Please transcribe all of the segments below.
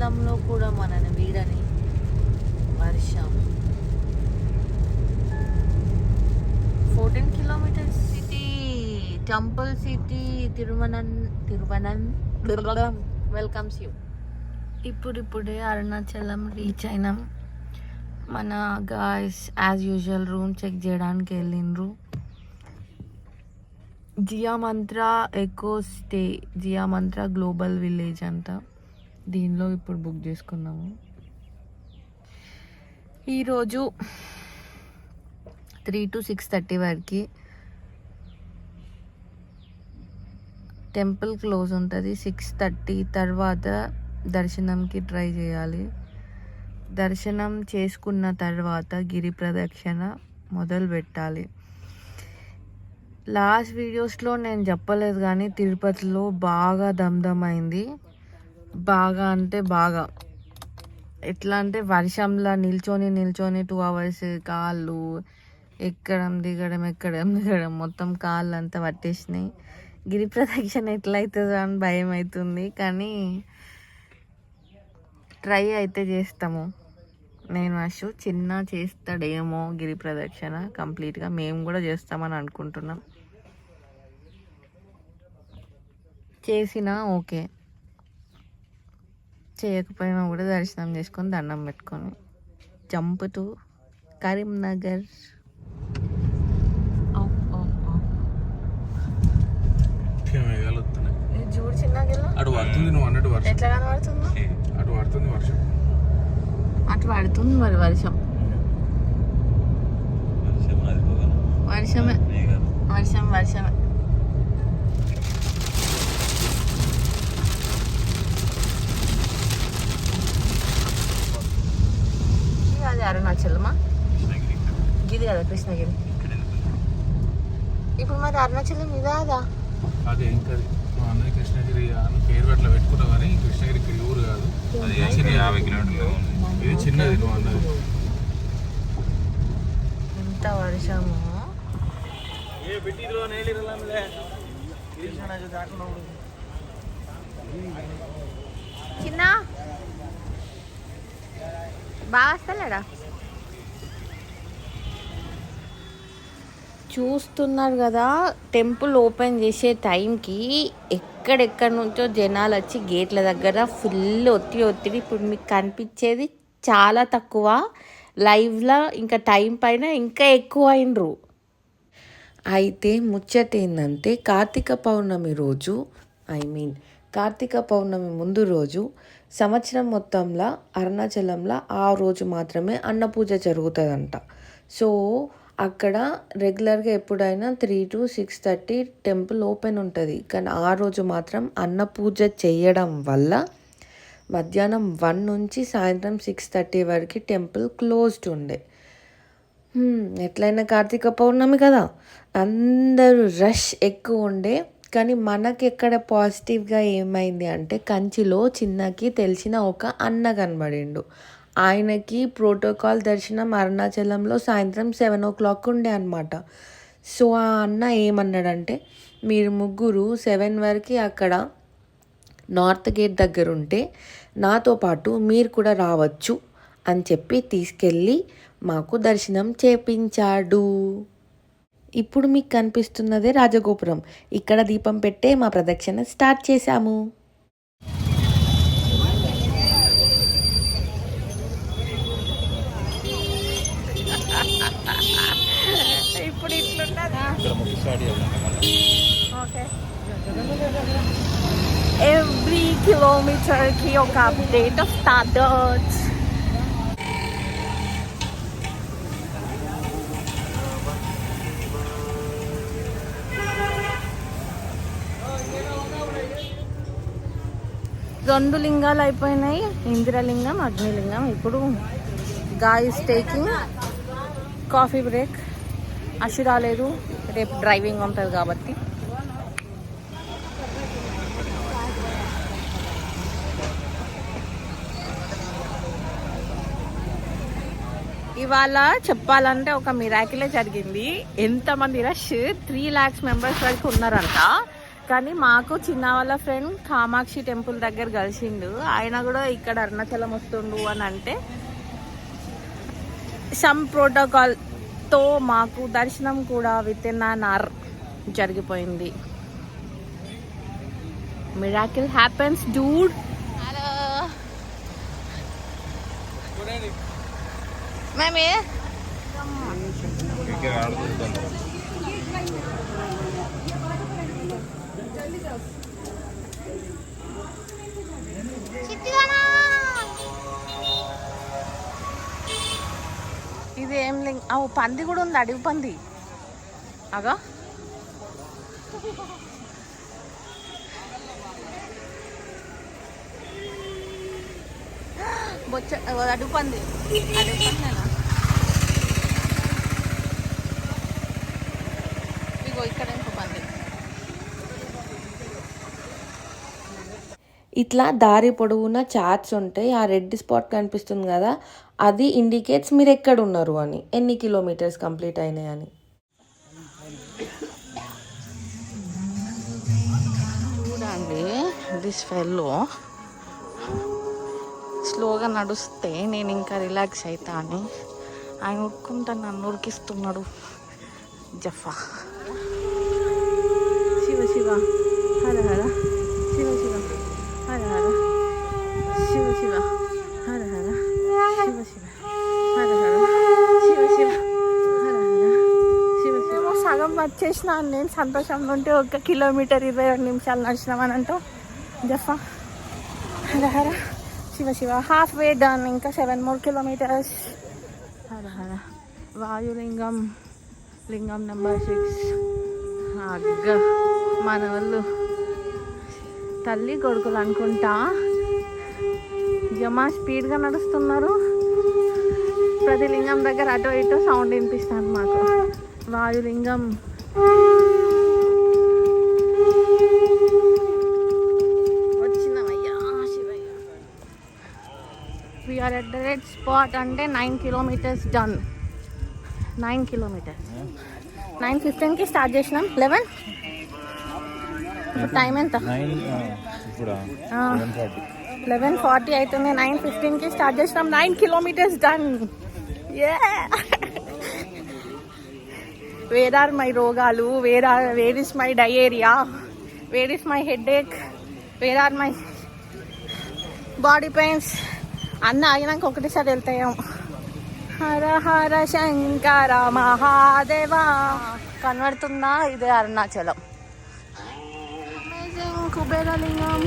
అరుణాచలంలో కూడా మనని వీడని వర్షం. 14 కిలోమీటర్స్ సిటీ, టెంపుల్ సిటీ, తిరువనన్ వెల్కమ్స్ యూ. ఇప్పుడిప్పుడే అరుణాచలం రీచ్ అయినాం. మన guys as usual room check చేయడానికి వెళ్ళిండ్రు. Jiya Mantra eco stay, Jiya Mantra global village అంట. దీనిలో ఇప్పుడు బుక్ చేసుకున్నాము. ఈరోజు 3 to 6:30 వరకు టెంపుల్ క్లోజ్ ఉంటుంది. 6:30 తర్వాత దర్శనంకి ట్రై చేయాలి. దర్శనం చేసుకున్న తర్వాత గిరి ప్రదక్షిణ మొదలు పెట్టాలి. లాస్ట్ వీడియోస్లో నేను చెప్పలేదు కానీ తిరుపతిలో బాగా దమ్దమ్ అయింది. బాగా అంటే బాగా, ఎట్లా అంటే వర్షంలో నిల్చొని 2 hours కాళ్ళు ఎక్కడం దిగడం మొత్తం కాళ్ళు అంతా పట్టేసినాయి. గిరి ప్రదక్షిణ ఎట్లయితుందో అని భయం అవుతుంది, కానీ ట్రై అయితే చేస్తాము. నేను అశు చిన్న చేస్తాడేమో గిరి ప్రదక్షిణ కంప్లీట్గా, మేము కూడా చేస్తామని అనుకుంటున్నాం. చేసినా ఓకే, చేయకపోయినా కూడా దర్శనం చేసుకొని దండం పెట్టుకొని జంప్ టు కరీంనగర్. చూడు చిన్నగిల్ల అటు పడుతుంది, నువ్వు అన్నట్టు వర్షం ఎట్లా కనబడుతుందో. అటు పడుతుంది వర్షం, అటు పడుతుంది మరి వర్షం. వర్షమే వర్షమే. అది అరుణాచలమా? గిది కదా కృష్ణగిరి. ఇప్పుడు మరి అరుణాచలం ఇదా? అదే ఇంకా కృష్ణగిరి అని పేరు అట్లా పెట్టుకున్నావు కానీ కృష్ణగిరి ఊరు కాదు, అది 50 కిలోమీటర్లు. ఇది చిన్నది నువ్వు అన్నది. ఎంత వర్షము. చిన్న బాగా వస్తలేడా? చూస్తున్నారు కదా, టెంపుల్ ఓపెన్ చేసే టైంకి ఎక్కడెక్కడి నుంచో జనాలు వచ్చి గేట్ల దగ్గర ఫుల్ ఒత్తిడి. ఇప్పుడు మీకు కనిపించేది చాలా తక్కువ, లైవ్లో ఇంకా టైం పైన ఇంకా ఎక్కువ అయినరు. అయితే ముచ్చట ఏంటంటే కార్తీక పౌర్ణమి రోజు, కార్తీక పౌర్ణమి ముందు రోజు సంవత్సరం మొత్తంలో అరుణాచలంలో ఆ రోజు మాత్రమే అన్నపూజ జరుగుతుందంట. సో అక్కడ రెగ్యులర్గా ఎప్పుడైనా 3 to 6:30 టెంపుల్ ఓపెన్ ఉంటుంది, కానీ ఆ రోజు మాత్రం అన్నపూజ చేయడం వల్ల మధ్యాహ్నం 1 నుంచి సాయంత్రం 6:30 వరకు టెంపుల్ క్లోజ్డ్ ఉండే. ఎట్లయినా కార్తీక పౌర్ణమి కదా, అందరూ రష్ ఎక్కువ ఉండే. కానీ మనకి ఎక్కడ పాజిటివ్గా ఏమైంది అంటే కంచిలో చిన్నకి తెలిసిన ఒక అన్న కనబడిండు. ఆయనకి ప్రోటోకాల్ దర్శనం అరుణాచలంలో సాయంత్రం 7 o'clock ఉండే అనమాట. సో ఆ అన్న ఏమన్నాడంటే, మీరు ముగ్గురు 7 వరకు అక్కడ నార్త్ గేట్ దగ్గర ఉంటే నాతో పాటు మీరు కూడా రావచ్చు అని చెప్పి తీసుకెళ్ళి మాకు దర్శనం చేపించాడు. ఇప్పుడు మీకు కనిపిస్తున్నదే రాజగోపురం. ఇక్కడ దీపం పెట్టే మా ప్రదక్షిణ స్టార్ట్ చేశాము. ఇప్పుడు ఎవ్రీ కిలోమీటర్కి ఒక అప్డేట్ ఆఫ్ స్టార్టర్స్. రెండు లింగాలు అయిపోయినాయి, ఇంద్రలింగం, అగ్నిలింగం. ఇప్పుడు guys taking coffee break. Ashu రాలేదు, రేపు డ్రైవింగ్ ఉంటుంది కాబట్టి. ఇవాళ చెప్పాలంటే ఒక మిరాకిలే జరిగింది. ఎంతమంది రష్ 3 lakhs members వరకు ఉన్నారంట. కానీ మాకు చిన్న వాళ్ళ ఫ్రెండ్ కామాక్షి టెంపుల్ దగ్గర కలిసిండు. ఆయన కూడా ఇక్కడ అరుణాచలం వస్తుండు అని అంటే సమ్ ప్రోటోకాల్తో మాకు దర్శనం కూడా విత్ ఇన్ అన్ అవర్ జరిగిపోయింది. Miracle happens Dude. హలో మేమే ఇది ఏం లింగ్ పంది కూడా ఉంది, అడవి పంది. అగా బొచ్చ అడుగు పంది, అడుగు పందేనా? ఇగో ఇక్కడ ఇంకో పంది. ఇట్లా దారి పొడవునా చార్ట్స్ ఉంటాయి. ఆ రెడ్ స్పాట్ కనిపిస్తుంది కదా, అది ఇండికేట్స్ మీరు ఎక్కడ ఉన్నారు అని, ఎన్ని కిలోమీటర్స్ కంప్లీట్ అయినాయి అని. చూడండి, దిస్ ఫెల్లో స్లోగా నడుస్తే నేను ఇంకా రిలాక్స్ అవుతా అని ఆయన ఉరుక్కుంటా నన్ను ఉరికిస్తున్నాడు. జఫా శివ శివ హర హర శివ శివ హర హర శివ శివ హర హర శివ శివ హర హర శివ శివ హర హర శివ శివ. సగం వచ్చేసిన నేను సంతోషంగా ఉంటే 1 కిలోమీటర్ 22 నిమిషాలు నడిచినామని అంటూ జఫా Hara Hara Shiva Shiva. Half way done, ఇంకా 7 more kilometers. హర హర వాయులింగం, లింగం నెంబర్ 6. అగ్గ మన వాళ్ళు తల్లి కొడుకులు అనుకుంటా జమా స్పీడ్గా నడుస్తున్నారు. ప్రతి లింగం దగ్గర అటో ఇటో సౌండ్ వినిపిస్తాను మాకు. వాయులింగం we are at the red spot అంటే 9 kilometers done. 9 kilometers 9:15 కి స్టార్ట్ చేసినాం. 11 ఇప్పుడు టైం ఎంత? 11:40 అవుతుంది. 9:15 కి స్టార్ట్ చేసినాం. 9 kilometers done. Where are my రోగాలు, where is my diarrhoea, where is my headache, where are my body pains అన్న ఆగినాక ఒకటేసారి వెళ్తాయేమో. హర హర శంకర మహాదేవ. కనబడుతుందా? ఇదే అరుణాచలం. అమేజింగ్ కుబేరలింగం.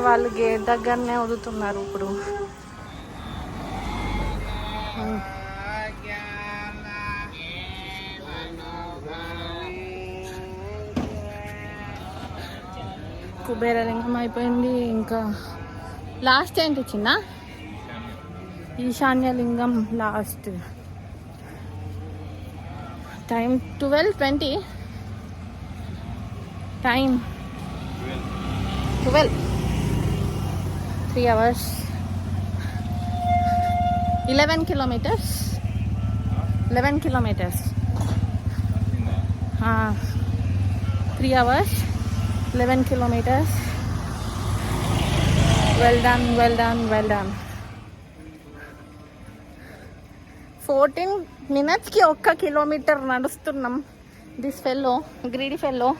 వాళ్ళు గేట్ దగ్గరనే వదులుతున్నారు ఇప్పుడు. కుబేరలింగం అయిపోయింది. ఇంకా లాస్ట్ ఏంటి చిన్న? ఈశాన్యలింగం last. Time 12:20. Time 12. 3 hours 11 kilometers. 11 kilometers. 3 hours 11 kilometers. Well done, well done, well done. 14 minutes కి 1 కిలోమీటర్ నడుస్తున్నాం. This fellow, greedy fellow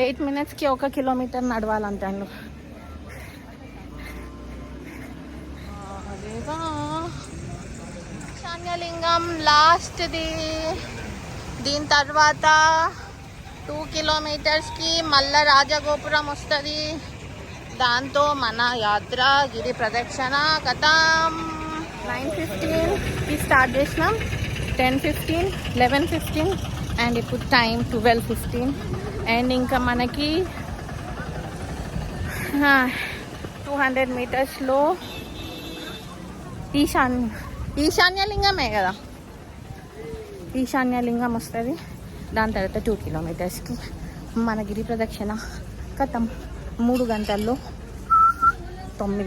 8 minutes కి 1 కిలోమీటర్ నడవాలంటాను. అదేగా శాన్యలింగం లాస్ట్ది. దీని తర్వాత 2 kilometersకి మళ్ళా రాజగోపురం వస్తుంది. దాంతో మన యాత్ర గిరి ప్రదక్షిణ కథం. 9:15కి స్టార్ట్ చేసినాం. 10:15, 11:15 అండ్ ఇప్పుడు టైం 12:15. అండ్ ఇంకా మనకి 200 మీటర్స్లో ఈశాన్యలింగమే కదా, ఈశాన్యలింగం వస్తుంది. దాని తర్వాత 2 kilometersకి మన గిరి ప్రదక్షిణ కథం. 3 గంటల్లో 9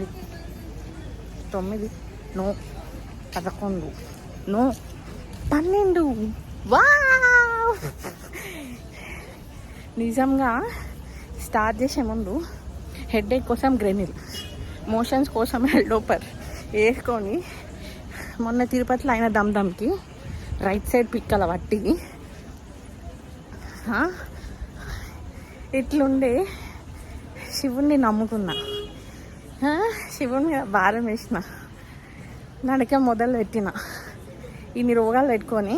నో 11 నో 12 వావ్! నిజంగా స్టార్ట్ చేసే ముందు హెడేక్ కోసం గ్రెనిల్, మోషన్స్ కోసం హెల్డోపర్ వేసుకొని మొన్న తిరుపతిలో అయిన దమ్కి రైట్ సైడ్ పిక్కల పట్టి ఇట్లుండే శివుణ్ణి నమ్ముకున్నా, శివుని మీద భారం వేసిన, నడక మొదలు పెట్టిన. ఇన్ని రోగాలు పెట్టుకొని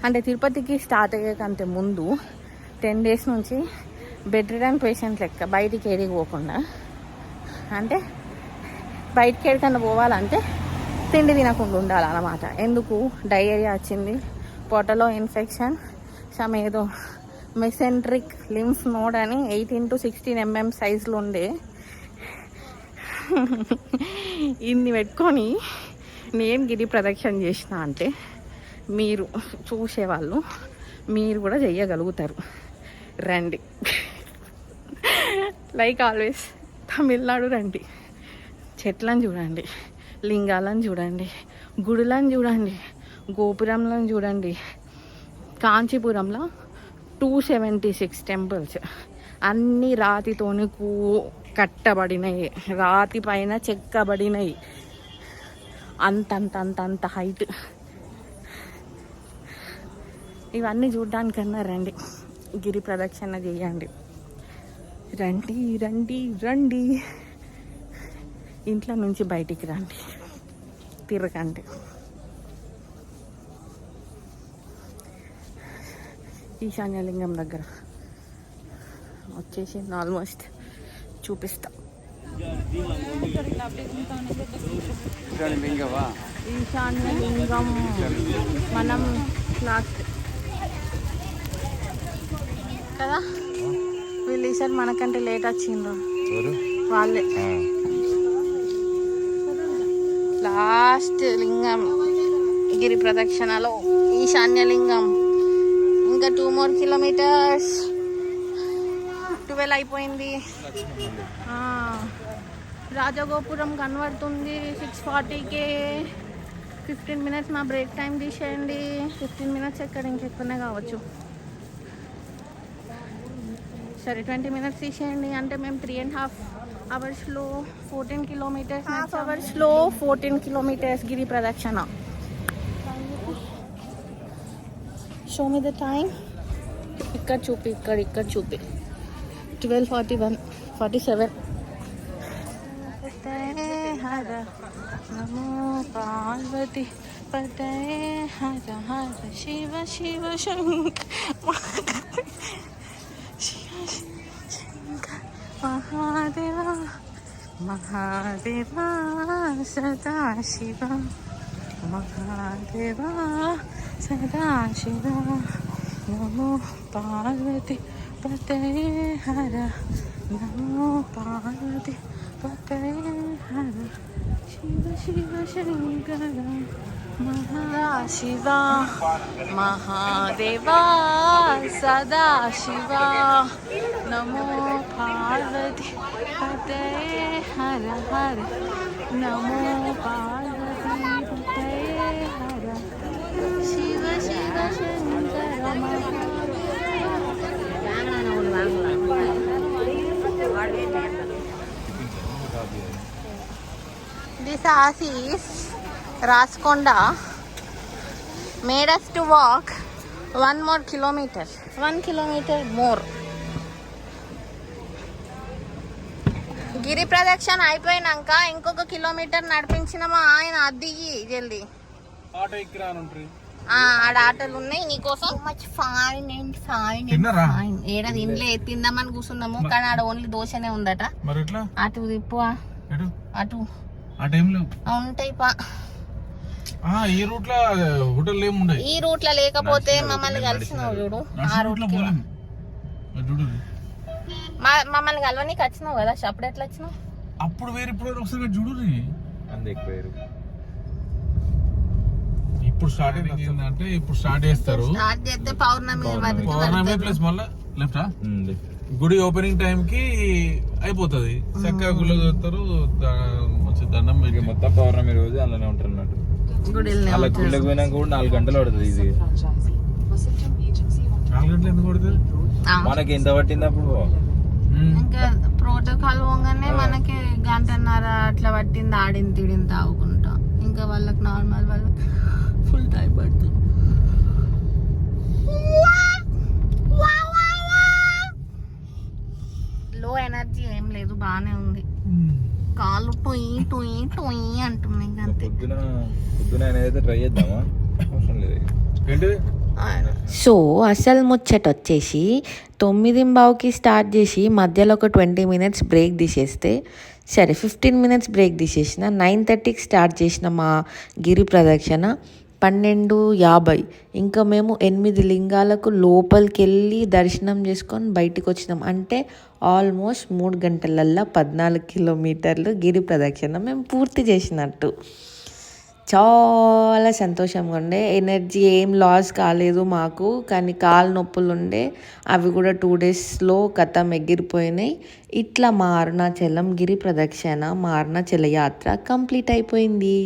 అంటే తిరుపతికి స్టార్ట్ అయ్యేకంటే ముందు 10 days నుంచి బెడ్ రిడన్ పేషెంట్ లెక్క బయటికి ఏడికి పోకుండా, అంటే బయటికి ఏడికన్నా పోవాలంటే తిండి తినకుండా ఉండాలన్నమాట. ఎందుకు? డయేరియా వచ్చింది, పొట్టలో ఇన్ఫెక్షన్, సమ్ ఏదో మెసెంట్రిక్ లింఫ్ నోడ్ అని 18 to 16 mm సైజులో ఉండే. ఇన్ని పెట్టుకొని నేను గిరి ప్రదక్షిణ చేసిన అంటే మీరు చూసేవాళ్ళు మీరు కూడా చెయ్యగలుగుతారు. రండి, లైక్ ఆల్వేస్ తమిళనాడు రండి. చెట్లను చూడండి, లింగాలను చూడండి, గుడులను చూడండి, గోపురంలను చూడండి. కాంచీపురంలో 276 temples, అన్నీ రాతితోని కట్టబడినాయి, రాతి పైన చెక్కబడినాయి. అంత హైట్. ఇవన్నీ చూడ్డానికన్నా రండి, గిరి ప్రదక్షిణ చేయండి. రండి రండి రండి, ఇంట్లో నుంచి బయటికి రండి, తిరగండి. ఈశాన్యలింగం దగ్గర వచ్చేసి ఆల్మోస్ట్ చూపిస్తా. ఈశాన్యలింగం మనం లాస్ట్ కదా, వీళ్ళు ఈసారి మనకంటే లేట్ వచ్చిండ్రు వాళ్ళే. లాస్ట్ లింగం గిరి ప్రదక్షిణలో ఈశాన్యలింగం. ఇంకా 2 more kilometers. 12 అయిపోయింది. రాజగోపురం కనబడుతుంది 6:40కే. 15 minutes మా బ్రేక్ టైం తీసేయండి. 15 minutes ఎక్కడ, ఇంకెక్కువనే కావచ్చు. సరే 20 minutes తీసేయండి. అంటే మేము 3.5 hours 14 kilometers, half hours 14 kilometers గిరి ప్రదక్షిణ. Show me the time. ఇక్కడ చూపి, ఇక్కడ చూపి. 12:41, 47. హర నమో పార్వతి పతే హర హర శివ శివ శంకర మహాదేవ మహాదేవ సదా శివ మహాదేవ సదా శివ నమో పార్వతి పతే హర నమో పార్వతి పతే హర శివ శివ శంకర మహాశివ మహాదేవ సదా శివ నమో పార్వతి పతే హర హర నమో పార్వతి పతే హర Shiva Shiva Shankara This house is Raskonda. Made us to walk 1 more kilometer. 1 kilometer more. గిరి ప్రదక్షిణ అయిపోయినాక ఇంకొక కిలోమీటర్ నడిపించిన మా ఆయన అద్దిగి జల్దీ. ఆటో ఎక్కిరానుంటారు. ఆడ ఆటోలు ఉన్నాయి నీకోసం. Much fine and fine fine. ఏడా తినలే, తిందామని కూర్చున్నాము కానీ ఆడ ఓన్లీ దోశనే ఉందట. అటు తిప్పు, అటు ఉంటాయి పా. ఈ రూట్ లో హోటల్ ఏముండయి. ఈ రూట్ లో లేకపోతే మమ్మల్ని కలిసినావు చూడు. ఆ రూట్ మమ్మల్ని కలవనీకి వచ్చినావు కదా, అప్పుడు ఎట్లా వచ్చినావు? అప్పుడు వేరు, ఇప్పుడు ఒకసారి చూడు. ఇప్పుడు స్టార్టింగ్ ఏంటంటే ఇప్పుడు స్టార్ట్ చేస్తారు. స్టార్ట్ చేస్తే పౌర్ణమి ప్లస్ మళ్ళా లెఫ్టా గుడి ఓపెనింగ్ టైం కి అయిపోతుంది. చక్కగా గుళ్ళో చూస్తారు, దండం పెట్టి మొత్తం పౌర్ణమి రోజు అలానే ఉంటారు అన్నట్టు. గుడిలోనే అలా ఉంటారు. గుళ్ళకి పోయినాక కూడా 4 గంటలు పడుతుంది ఇది. 4 గంటలు ఎందుకు పడుతుంది? ఆ. మనకి ఎంత పట్టింది అప్పుడు? ఇంకా ప్రోటోకాల్ పోగానే మనకి గంటన్నర అట్లా పట్టింది, ఆడింది తిడింది తాగుకుంటా. ఇంకా వాళ్ళకి నార్మల్ వాళ్ళకి ఫుల్ టైం పడుతుంది. లో ఎనర్జీ ఏం లేదు, బాగానే ఉంది. కాళ్ళు టొయ్యి టొయ్యి టొయ్యి అంటుంది ఇంకా అంతే. పొద్దున అనేది ట్రై చేద్దామా? అవసరం లేదు. ఏంటిది? సో అసలు ముచ్చట వచ్చేసి 9:15కి స్టార్ట్ చేసి మధ్యలో ఒక 20 మినిట్స్ బ్రేక్ తీసేస్తే, సరే 15 మినిట్స్ బ్రేక్ తీసేసిన, 9:30కి స్టార్ట్ చేసిన మా గిరి ప్రదక్షిణ 12:50. ఇంకా మేము 8 లింగాలకు లోపలికి వెళ్ళి దర్శనం చేసుకొని బయటకు వచ్చినాం. అంటే ఆల్మోస్ట్ 3 గంటలల్లో 14 కిలోమీటర్లు గిరి ప్రదక్షిణ మేము పూర్తి చేసినట్టు. చాలా సంతోషంగా ఉండే, ఎనర్జీ ఏం లాస్ కాలేదు మాకు. కానీ కాలు నొప్పులు ఉండే, అవి కూడా 2 డేస్లో కథం ఎగిరిపోయినాయి. ఇట్లా మా అరుణాచలం గిరి ప్రదక్షిణ, మా అరుణాచల యాత్ర కంప్లీట్ అయిపోయింది.